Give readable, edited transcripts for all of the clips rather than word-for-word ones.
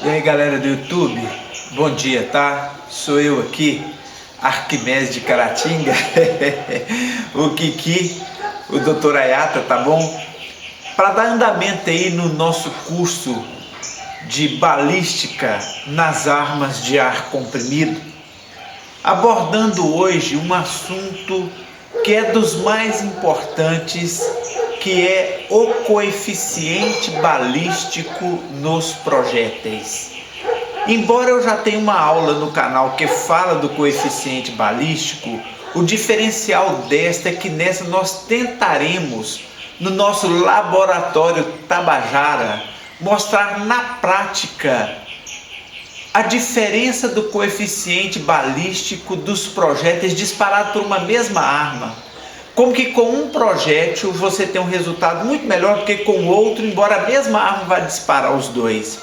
E aí galera do YouTube, bom dia, tá? Sou eu aqui, Arquimedes de Caratinga, o Kiki, o Dr. Ayata, tá bom? Para dar andamento aí no nosso curso de balística nas armas de ar comprimido, abordando hoje um assunto que é dos mais importantes, que é o coeficiente balístico nos projéteis. Embora eu já tenha uma aula no canal que fala do coeficiente balístico, o diferencial desta é que nessa nós tentaremos, no nosso laboratório Tabajara, mostrar na prática a diferença do coeficiente balístico dos projéteis disparados por uma mesma arma. Como que com um projétil você tem um resultado muito melhor do que com o outro, embora a mesma arma vá disparar os dois.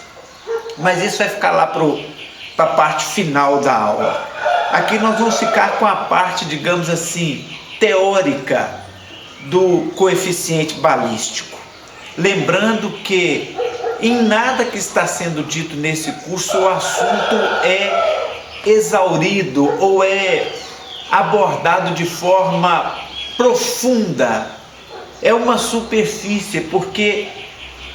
Mas isso vai ficar lá para a parte final da aula. Aqui nós vamos ficar com a parte, digamos assim, teórica do coeficiente balístico. Lembrando que em nada que está sendo dito nesse curso o assunto é exaurido ou é abordado de forma profunda, é uma superfície, porque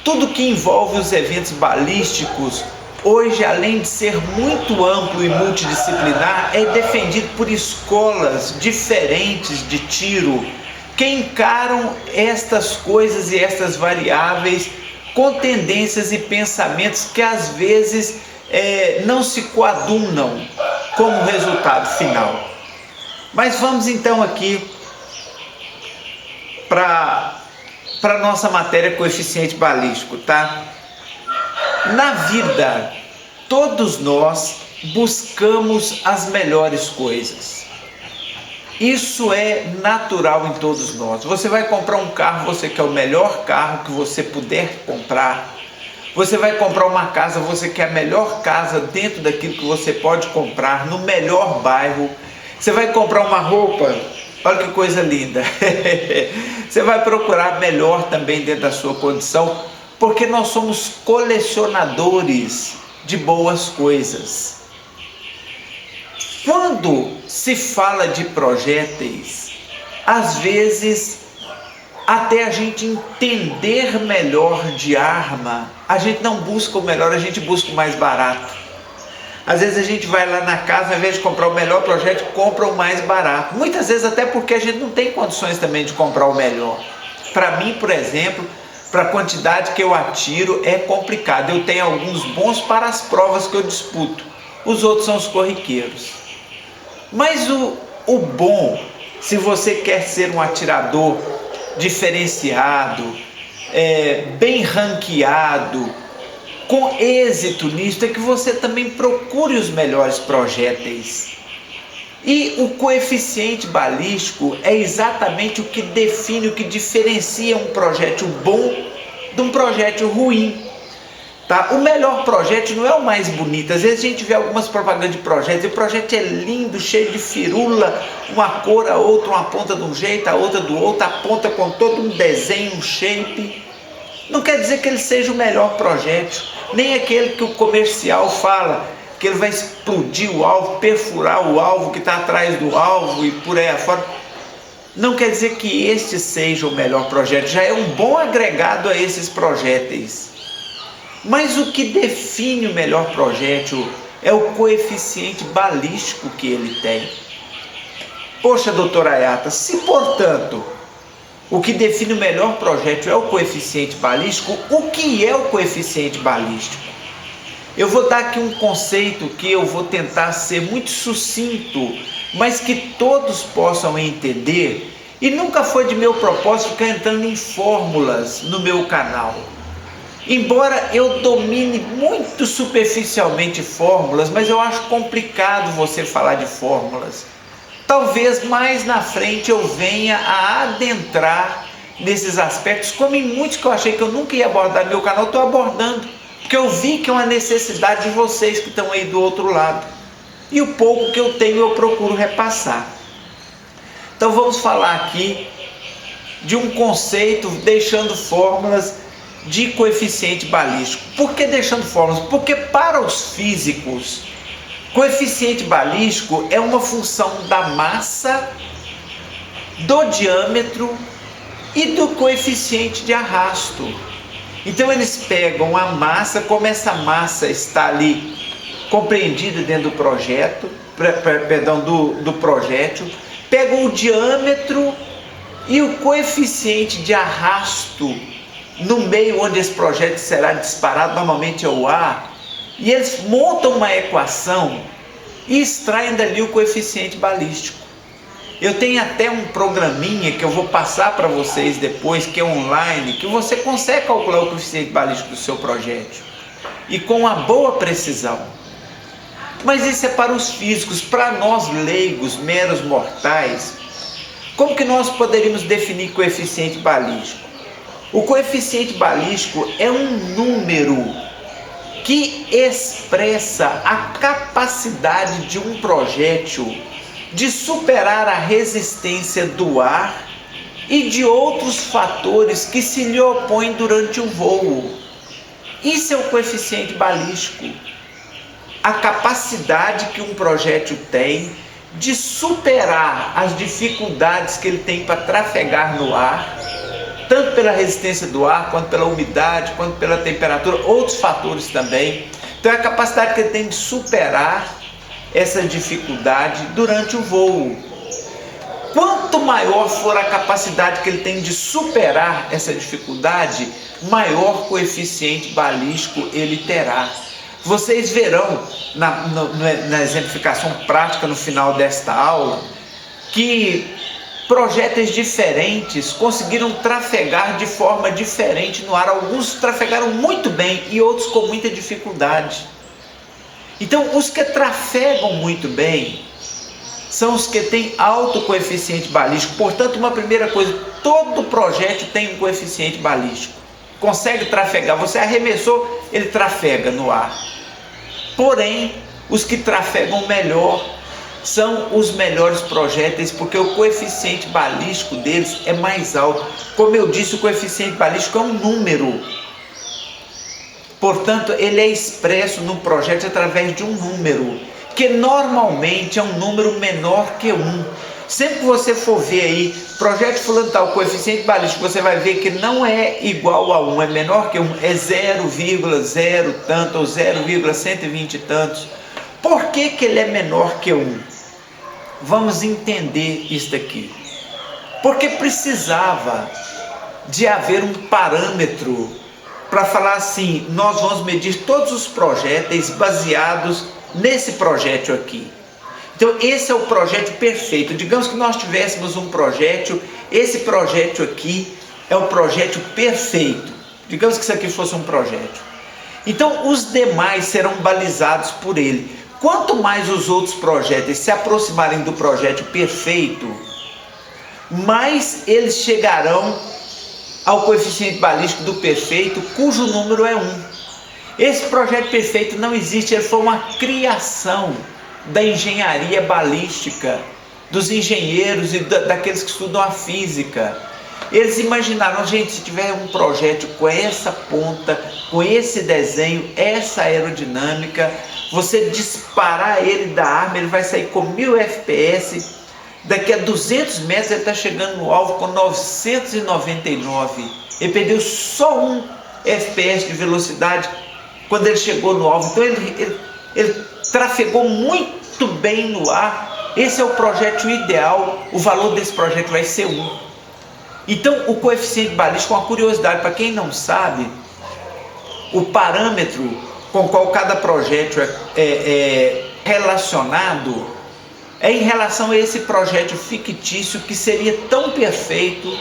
tudo que envolve os eventos balísticos hoje, além de ser muito amplo e multidisciplinar, é defendido por escolas diferentes de tiro que encaram estas coisas e estas variáveis com tendências e pensamentos que às vezes não se coadunam como resultado final. Mas vamos então aqui para a nossa matéria coeficiente balístico, tá? Na vida, todos nós buscamos as melhores coisas. Isso é natural em todos nós. Você vai comprar um carro, você quer o melhor carro que você puder comprar. Você vai comprar uma casa, você quer a melhor casa dentro daquilo que você pode comprar, no melhor bairro. Você vai comprar uma roupa, olha que coisa linda. Você vai procurar melhor também dentro da sua condição, porque nós somos colecionadores de boas coisas. Quando se fala de projéteis, às vezes, até a gente entender melhor de arma, a gente não busca o melhor, a gente busca o mais barato. Às vezes a gente vai lá na casa, ao invés de comprar o melhor projétil, compra o mais barato. Muitas vezes até porque a gente não tem condições também de comprar o melhor. Para mim, por exemplo, para a quantidade que eu atiro é complicado. Eu tenho alguns bons para as provas que eu disputo. Os outros são os corriqueiros. Mas o bom, se você quer ser um atirador diferenciado, bem ranqueado, com êxito nisso, é que você também procure os melhores projéteis. E o coeficiente balístico é exatamente o que define, o que diferencia um projétil bom de um projétil ruim. Tá? O melhor projétil não é o mais bonito. Às vezes a gente vê algumas propagandas de projéteis, e o projétil é lindo, cheio de firula, uma cor, a outra, uma ponta de um jeito, a outra do outro, a ponta com todo um desenho, um shape. Não quer dizer que ele seja o melhor projétil, nem aquele que o comercial fala, que ele vai explodir o alvo, perfurar o alvo que está atrás do alvo e por aí afora. Não quer dizer que este seja o melhor projétil, já é um bom agregado a esses projéteis. Mas o que define o melhor projétil é o coeficiente balístico que ele tem. Poxa, doutor Ayata, se portanto o que define o melhor projétil é o coeficiente balístico, o que é o coeficiente balístico? Eu vou dar aqui um conceito que eu vou tentar ser muito sucinto, mas que todos possam entender, e nunca foi de meu propósito ficar entrando em fórmulas no meu canal. Embora eu domine muito superficialmente fórmulas, mas eu acho complicado você falar de fórmulas. Talvez mais na frente eu venha a adentrar nesses aspectos, como em muitos que eu achei que eu nunca ia abordar no meu canal, eu estou abordando, porque eu vi que é uma necessidade de vocês que estão aí do outro lado, e o pouco que eu tenho eu procuro repassar. Então vamos falar aqui de um conceito, deixando fórmulas de coeficiente balístico. Por que deixando fórmulas? Porque para os físicos, coeficiente balístico é uma função da massa, do diâmetro e do coeficiente de arrasto. Então eles pegam a massa, como essa massa está ali compreendida dentro do projeto, do projétil, pegam o diâmetro e o coeficiente de arrasto no meio onde esse projétil será disparado, normalmente é o ar, e eles montam uma equação e extraem dali o coeficiente balístico. Eu tenho até um programinha que eu vou passar para vocês depois, que é online, que você consegue calcular o coeficiente balístico do seu projétil, e com uma boa precisão. Mas isso é para os físicos. Para nós leigos, meros mortais, como que nós poderíamos definir coeficiente balístico? O coeficiente balístico é um número que expressa a capacidade de um projétil de superar a resistência do ar e de outros fatores que se lhe opõem durante o voo. Isso é o coeficiente balístico. A capacidade que um projétil tem de superar as dificuldades que ele tem para trafegar no ar, tanto pela resistência do ar, quanto pela umidade, quanto pela temperatura, outros fatores também. Então é a capacidade que ele tem de superar essa dificuldade durante o voo. Quanto maior for a capacidade que ele tem de superar essa dificuldade, maior coeficiente balístico ele terá. Vocês verão na exemplificação prática no final desta aula que projéteis diferentes conseguiram trafegar de forma diferente no ar. Alguns trafegaram muito bem e outros com muita dificuldade. Então, os que trafegam muito bem são os que têm alto coeficiente balístico. Portanto, uma primeira coisa, todo projétil tem um coeficiente balístico. Consegue trafegar, você arremessou, ele trafega no ar. Porém, os que trafegam melhor são os melhores projéteis, porque o coeficiente balístico deles é mais alto. Como eu disse, o coeficiente balístico é um número. Portanto, ele é expresso no projétil através de um número, que normalmente é um número menor que 1. Sempre que você for ver aí, projétil fulano tal, coeficiente balístico, você vai ver que não é igual a 1, é menor que 1, é 0,0 tanto ou 0,120 e tantos. Por que que ele é menor que 1? Vamos entender isso aqui. Porque precisava de haver um parâmetro para falar assim, nós vamos medir todos os projéteis baseados nesse projétil aqui. Então esse é o projétil perfeito. Digamos que nós tivéssemos um projétil, esse projétil aqui é o projétil perfeito. Digamos que isso aqui fosse um projétil. Então os demais serão balizados por ele. Quanto mais os outros projéteis se aproximarem do projétil perfeito, mais eles chegarão ao coeficiente balístico do perfeito, cujo número é 1. Esse projétil perfeito não existe, ele foi uma criação da engenharia balística, dos engenheiros e daqueles que estudam a física. Eles imaginaram, gente, se tiver um projétil com essa ponta, com esse desenho, essa aerodinâmica, você disparar ele da arma, ele vai sair com 1000 fps, daqui a 200 metros ele está chegando no alvo com 999. Ele perdeu só 1 fps de velocidade quando ele chegou no alvo. Então ele trafegou muito bem no ar. Esse é o projétil ideal. O valor desse projétil vai ser 1. Então o coeficiente balístico, uma curiosidade para quem não sabe, o parâmetro com o qual cada projétil é relacionado é em relação a esse projétil fictício que seria tão perfeito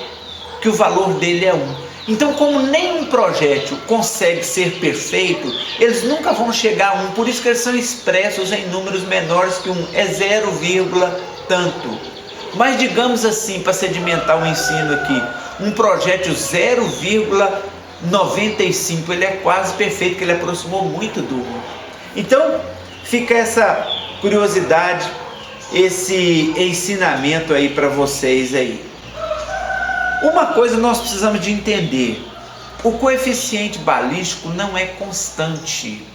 que o valor dele é 1. Então, como nenhum projétil consegue ser perfeito, eles nunca vão chegar a 1, por isso que eles são expressos em números menores que 1, é 0, tanto. Mas digamos assim, para sedimentar o ensino aqui, um projétil 0,95, ele é quase perfeito, que ele aproximou muito do 1. Então, fica essa curiosidade, esse ensinamento aí para vocês aí. Uma coisa nós precisamos de entender, O coeficiente balístico não é constante.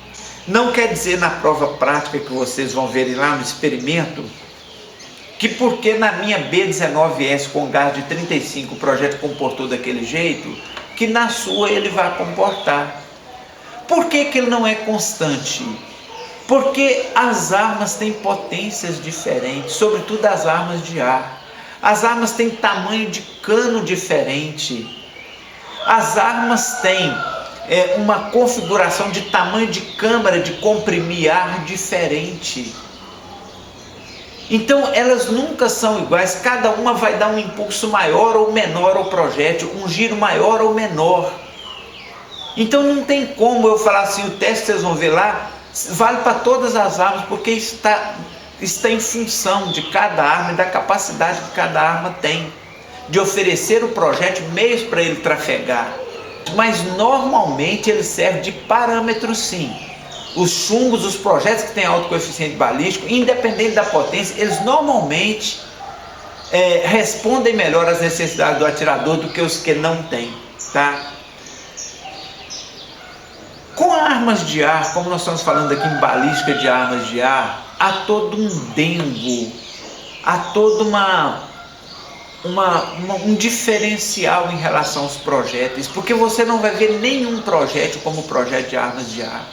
Não quer dizer na prova prática que vocês vão ver lá no experimento, que porque na minha B19S com gás de 35 o projeto comportou daquele jeito, que na sua ele vai comportar. Por que ele não é constante? Porque as armas têm potências diferentes, sobretudo as armas de ar. As armas têm tamanho de cano diferente. As armas têm uma configuração de tamanho de câmara de comprimir ar diferente. Então elas nunca são iguais, cada uma vai dar um impulso maior ou menor ao projétil, um giro maior ou menor. Então não tem como eu falar assim, o teste que vocês vão ver lá, vale para todas as armas, porque está em função de cada arma e da capacidade que cada arma tem de oferecer o projétil meios para ele trafegar. Mas normalmente ele serve de parâmetro sim. Os chumbos, os projéteis que têm alto coeficiente balístico, independente da potência, eles normalmente respondem melhor às necessidades do atirador do que os que não têm, tá? Com armas de ar, como nós estamos falando aqui em balística de armas de ar, há todo um dengo, há todo um diferencial em relação aos projéteis, porque você não vai ver nenhum projétil como o projétil de armas de ar.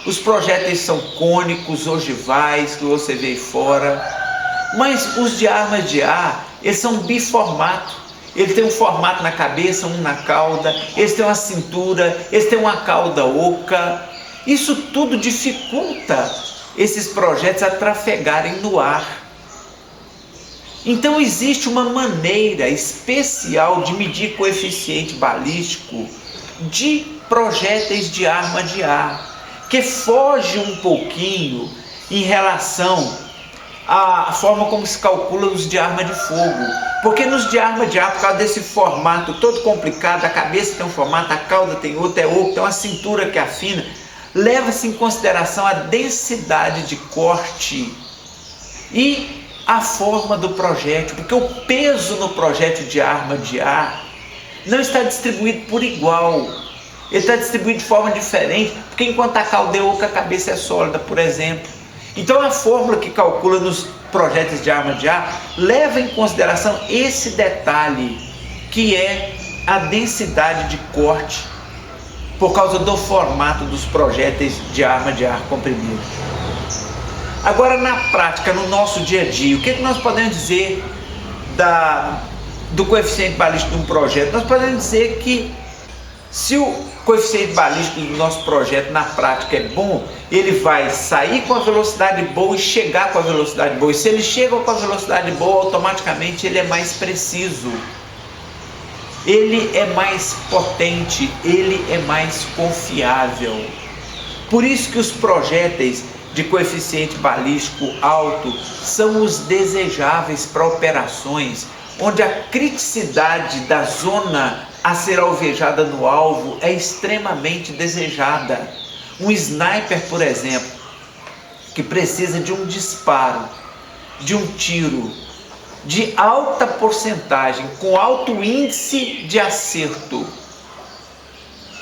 Os projéteis são cônicos, ogivais, que você vê aí fora, mas os de armas de ar, eles são biformato. Ele tem um formato na cabeça, um na cauda, eles têm uma cintura, eles têm uma cauda oca. Isso tudo dificulta esses projéteis a trafegarem no ar. Então existe uma maneira especial de medir coeficiente balístico de projéteis de arma de ar, que foge um pouquinho em relação à forma como se calcula os de arma de fogo. Porque nos de arma de ar, por causa desse formato todo complicado, a cabeça tem um formato, a cauda tem outro, é oco, tem uma cintura que afina, leva-se em consideração a densidade de corte e a forma do projétil, porque o peso no projétil de arma de ar não está distribuído por igual. Ele está distribuído de forma diferente, porque enquanto a cauda é oca, a cabeça é sólida, por exemplo. Então a fórmula que calcula nos projéteis de arma de ar leva em consideração esse detalhe, que é a densidade de corte, por causa do formato dos projéteis de arma de ar comprimido. Agora, na prática, no nosso dia a dia, o que nós podemos dizer do coeficiente balístico de um projeto? Nós podemos dizer que se o coeficiente balístico do nosso projeto na prática é bom, ele vai sair com a velocidade boa e chegar com a velocidade boa. E se ele chega com a velocidade boa, automaticamente ele é mais preciso, ele é mais potente, ele é mais confiável. Por isso que os projéteis de coeficiente balístico alto são os desejáveis para operações onde a criticidade da zona a ser alvejada no alvo é extremamente desejada. Um sniper, por exemplo, que precisa de um disparo, de um tiro de alta porcentagem, com alto índice de acerto,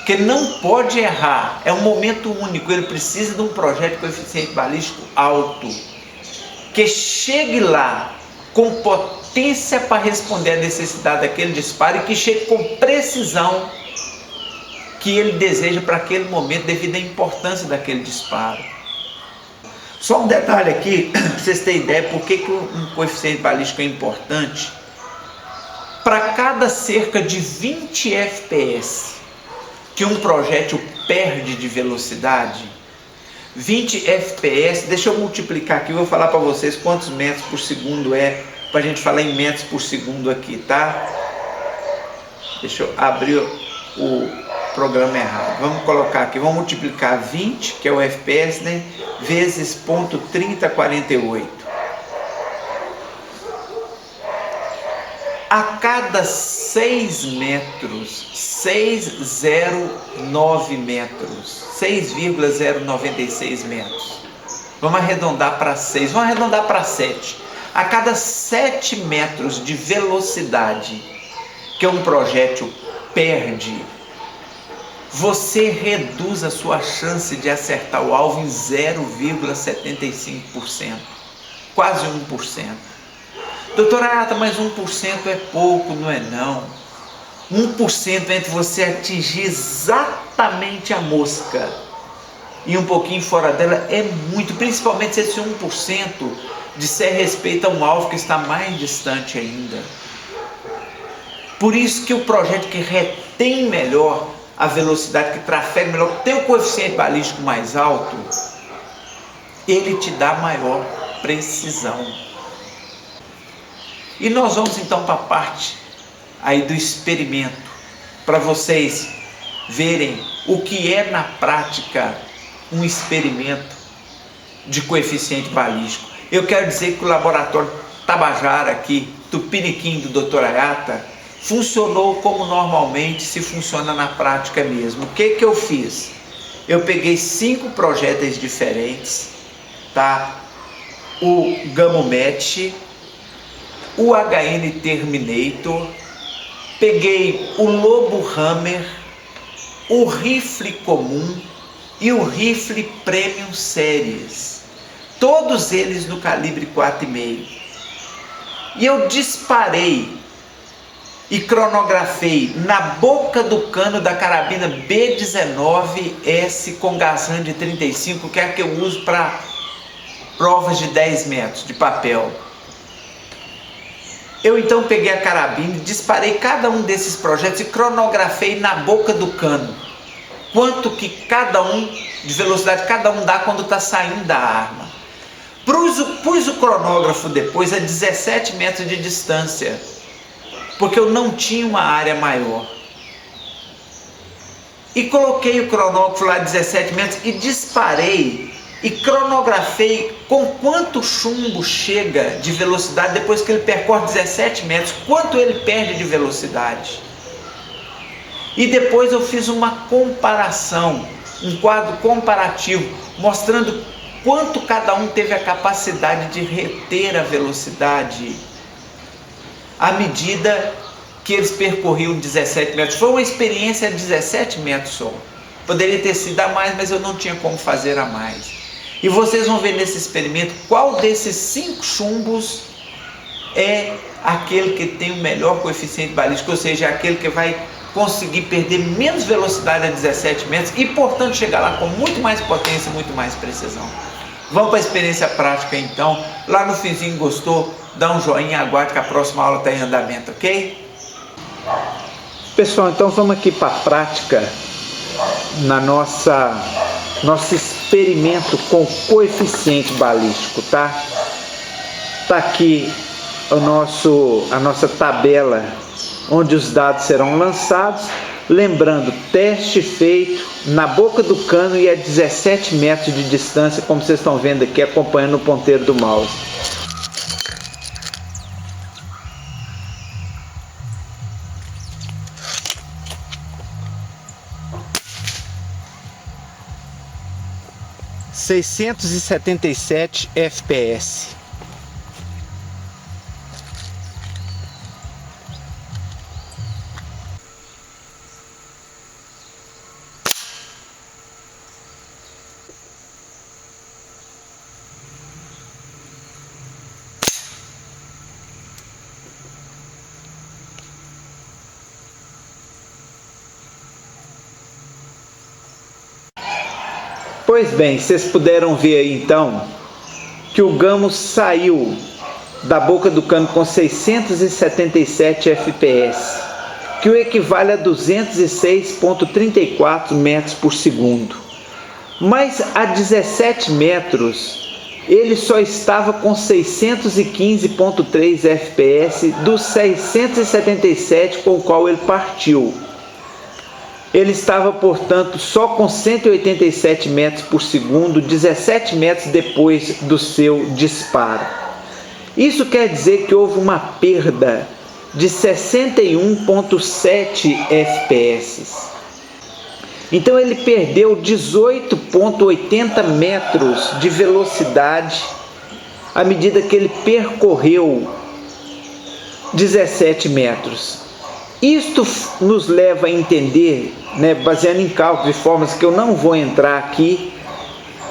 que não pode errar, é um momento único, ele precisa de um projétil de coeficiente balístico alto, que chegue lá com potência para responder à necessidade daquele disparo e que chegue com precisão que ele deseja para aquele momento devido à importância daquele disparo. Só um detalhe aqui, para vocês terem ideia por que um coeficiente balístico é importante. Para cada cerca de 20 fps que um projétil perde de velocidade, 20 fps, deixa eu multiplicar aqui, vou falar para vocês quantos metros por segundo é, para a gente falar em metros por segundo aqui, tá? Deixa eu abrir o programa errado. Vamos colocar aqui, vamos multiplicar 20, que é o fps, né? Vezes 0,3048. A cada 6 metros, 609 metros, 6,096 metros. Vamos arredondar para 6, vamos arredondar para 7. A cada 7 metros de velocidade que um projétil perde, você reduz a sua chance de acertar o alvo em 0,75%, quase 1%. Doutora Ayata, mas 1% é pouco, não é não? 1% entre você atingir exatamente a mosca e um pouquinho fora dela é muito, principalmente se esse 1% disser respeito a um alvo que está mais distante ainda. Por isso que o projétil que retém melhor a velocidade, que trafega melhor, tem o coeficiente balístico mais alto, ele te dá maior precisão. E nós vamos então para a parte aí do experimento, para vocês verem o que é na prática um experimento de coeficiente balístico. Eu quero dizer que o laboratório Tabajara aqui, Tupiniquim do Dr. Ayata, funcionou como normalmente se funciona na prática mesmo. O que eu fiz? Eu peguei 5 projéteis diferentes, tá? O Gamomet, o HN Terminator, peguei o Lobo Hammer, o rifle comum e o rifle Premium Series, todos eles no calibre 4,5. E eu disparei e cronografei na boca do cano da carabina B19S com gasrand 35, que é a que eu uso para provas de 10 metros de papel. Eu então peguei a carabina e disparei cada um desses projetos e cronografei na boca do cano quanto que cada um, de velocidade cada um dá quando está saindo da arma. Pus o cronógrafo depois a 17 metros de distância, porque eu não tinha uma área maior. E coloquei o cronógrafo lá a 17 metros e disparei e cronografei com quanto chumbo chega de velocidade depois que ele percorre 17 metros, quanto ele perde de velocidade. E depois eu fiz uma comparação, um quadro comparativo, mostrando quanto cada um teve a capacidade de reter a velocidade à medida que eles percorriam 17 metros. Foi uma experiência a 17 metros só. Poderia ter sido a mais, mas eu não tinha como fazer a mais. E vocês vão ver nesse experimento qual desses 5 chumbos é aquele que tem o melhor coeficiente balístico, ou seja, aquele que vai conseguir perder menos velocidade a 17 metros e, portanto, chegar lá com muito mais potência e muito mais precisão. Vamos para a experiência prática então. Lá no finzinho, gostou? Dá um joinha, aguarde que a próxima aula está em andamento, ok? Pessoal, então vamos aqui para a prática na nosso experimento com coeficiente balístico, tá? Tá aqui a nossa tabela onde os dados serão lançados. Lembrando, teste feito na boca do cano e a 17 metros de distância, como vocês estão vendo aqui, acompanhando o ponteiro do mouse. ...677 FPS. Pois bem, vocês puderam ver aí então que o Gamo saiu da boca do cano com 677 FPS, que o equivale a 206,34 metros por segundo. Mas a 17 metros ele só estava com 615,3 FPS dos 677 com o qual ele partiu. Ele estava, portanto, só com 187 metros por segundo, 17 metros depois do seu disparo. Isso quer dizer que houve uma perda de 61,7 FPS. Então ele perdeu 18,80 metros de velocidade à medida que ele percorreu 17 metros. Isto nos leva a entender né, baseando em cálculos de formas que eu não vou entrar aqui,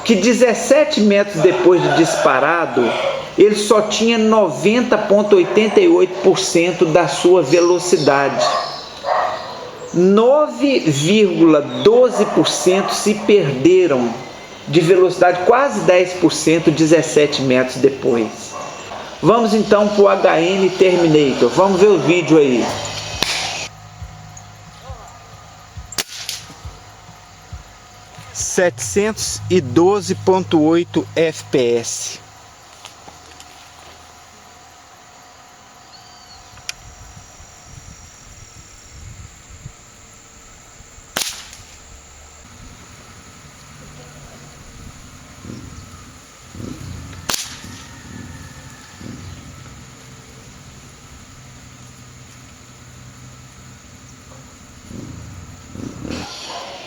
que 17 metros depois de disparado, ele só tinha 90,88% da sua velocidade. 9,12% se perderam de velocidade, quase 10%, 17 metros depois. Vamos então para o HN Terminator, vamos ver o vídeo aí. (712,8 FPS).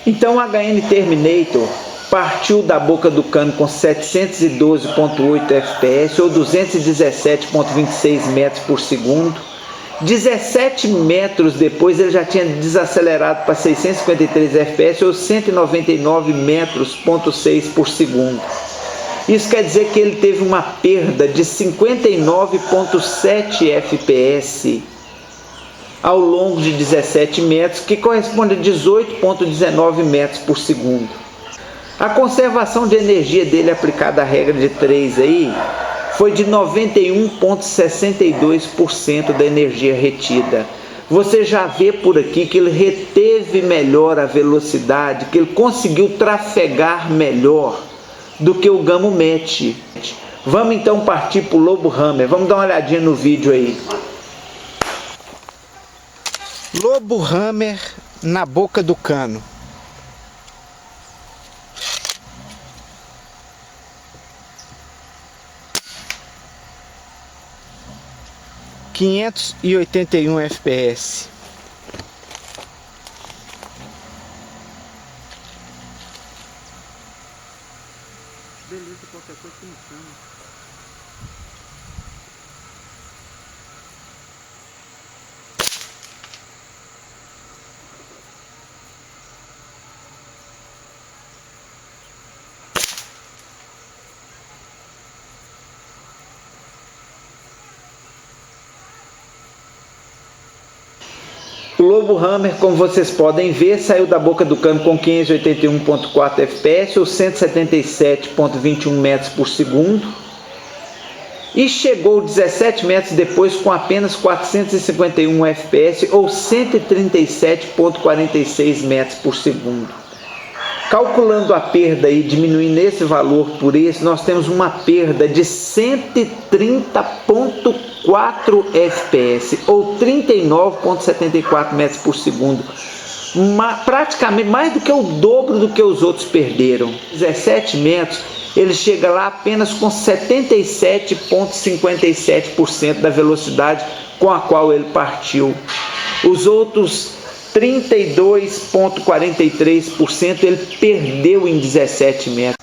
Então o HN Terminator partiu da boca do cano com 712,8 FPS ou 217,26 metros por segundo. 17 metros depois ele já tinha desacelerado para 653 FPS ou 199 metros,6 por segundo. Isso quer dizer que ele teve uma perda de 59,7 FPS ao longo de 17 metros, que corresponde a 18,19 metros por segundo. A conservação de energia dele aplicada à regra de 3 aí foi de 91,62% da energia retida. Você já vê por aqui que ele reteve melhor a velocidade, que ele conseguiu trafegar melhor do que o Gamo Match. Vamos então partir para o Lobo Hammer, vamos dar uma olhadinha no vídeo aí. Lobo Hammer na boca do cano. (581 FPS). Beleza, qualquer coisa que me chama. O Lobo Hammer, como vocês podem ver, saiu da boca do cano com 581,4 FPS ou 177,21 metros por segundo e chegou 17 metros depois com apenas 451 FPS ou 137,46 metros por segundo. Calculando a perda e diminuindo esse valor por esse, nós temos uma perda de 130,4 FPS ou 39,74 metros por segundo. Praticamente mais do que o dobro do que os outros perderam. 17 metros, ele chega lá apenas com 77,57% da velocidade com a qual ele partiu. Os outros 32,43% ele perdeu em 17 metros.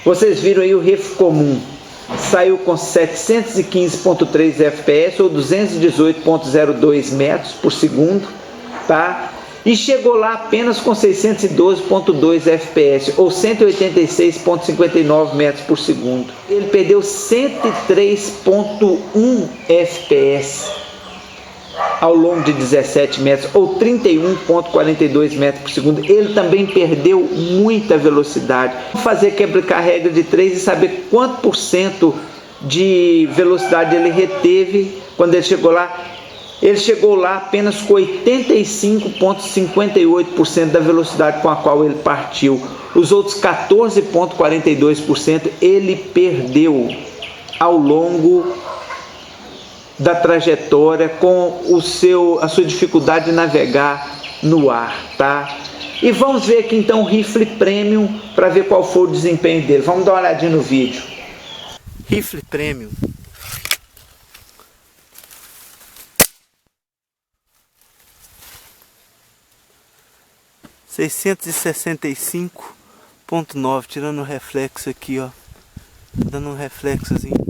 Vocês viram aí o refo comum, saiu com 715,3 FPS ou 218,02 metros por segundo, tá? E chegou lá apenas com 612,2 FPS ou 186,59 metros por segundo. Ele perdeu 103,1 FPS ao longo de 17 metros ou 31,42 metros por segundo. Ele também perdeu muita velocidade. Vamos fazer que aplicar a regra de 3 e saber quanto por cento de velocidade ele reteve quando ele chegou lá. Ele chegou lá apenas com 85,58% da velocidade com a qual ele partiu. Os outros 14,42% ele perdeu ao longo da trajetória com a sua dificuldade de navegar no ar, tá? E vamos ver aqui então o rifle Premium para ver qual foi o desempenho dele. Vamos dar uma olhadinha no vídeo. Rifle Premium. (665.9), tirando o reflexo aqui, ó. Dando um reflexozinho.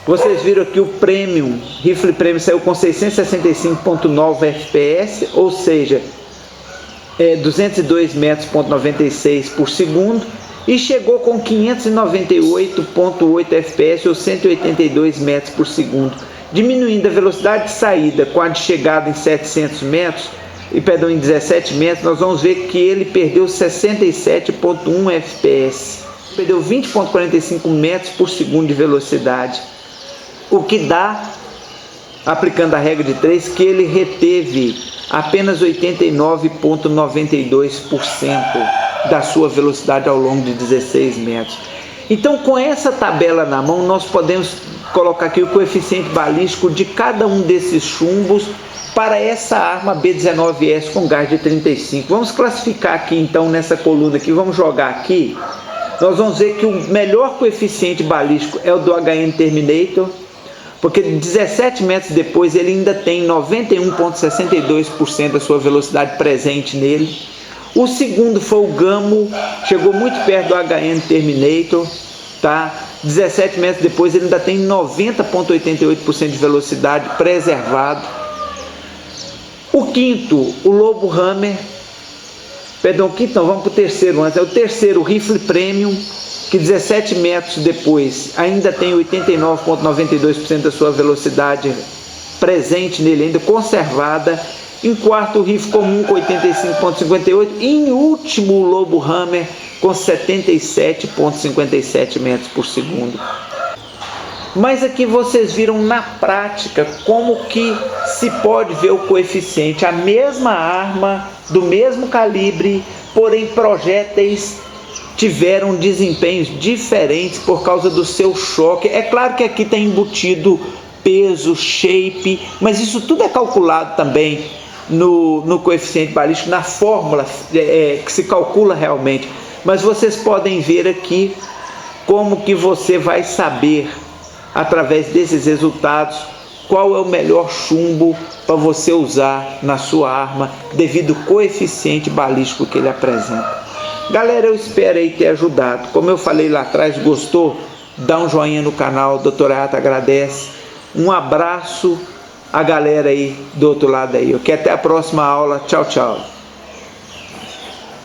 Vocês viram aqui o Premium, rifle Premium saiu com 665.9 FPS, ou seja, 202 metros,96 por segundo, e chegou com 598.8 FPS, ou 182 metros por segundo, diminuindo a velocidade de saída com a de chegada em 700 metros, em 17 metros, nós vamos ver que ele perdeu 67.1 FPS, perdeu 20.45 metros por segundo de velocidade. O que dá, aplicando a regra de 3, que ele reteve apenas 89,92% da sua velocidade ao longo de 16 metros. Então, com essa tabela na mão, nós podemos colocar aqui o coeficiente balístico de cada um desses chumbos para essa arma B19S com gás de 35. Vamos classificar aqui então nessa coluna aqui, vamos jogar aqui. Nós vamos ver que o melhor coeficiente balístico é o do HN Terminator, porque 17 metros depois ele ainda tem 91,62% da sua velocidade presente nele. O segundo foi o Gamo, chegou muito perto do HN Terminator, tá? 17 metros depois ele ainda tem 90,88% de velocidade preservado. O quinto, o Lobo Hammer, perdão, quinto não, vamos para o terceiro antes, é o terceiro, o rifle Premium, que 17 metros depois ainda tem 89,92% da sua velocidade presente nele, ainda conservada. Em quarto, o rifle comum com 85,58%. E em último, o Lobo Hammer com 77,57 metros por segundo. Mas aqui vocês viram na prática como que se pode ver o coeficiente. A mesma arma, do mesmo calibre, porém projéteis tiveram desempenhos diferentes por causa do seu choque. É claro que aqui está embutido peso, shape, mas isso tudo é calculado também no coeficiente balístico, na fórmula que se calcula realmente. Mas vocês podem ver aqui como que você vai saber, através desses resultados, qual é o melhor chumbo para você usar na sua arma, devido ao coeficiente balístico que ele apresenta. Galera, eu espero aí ter ajudado. Como eu falei lá atrás, gostou? Dá um joinha no canal, Dr. Hayato agradece. Um abraço a galera aí do outro lado aí. Ok? Até a próxima aula. Tchau, tchau.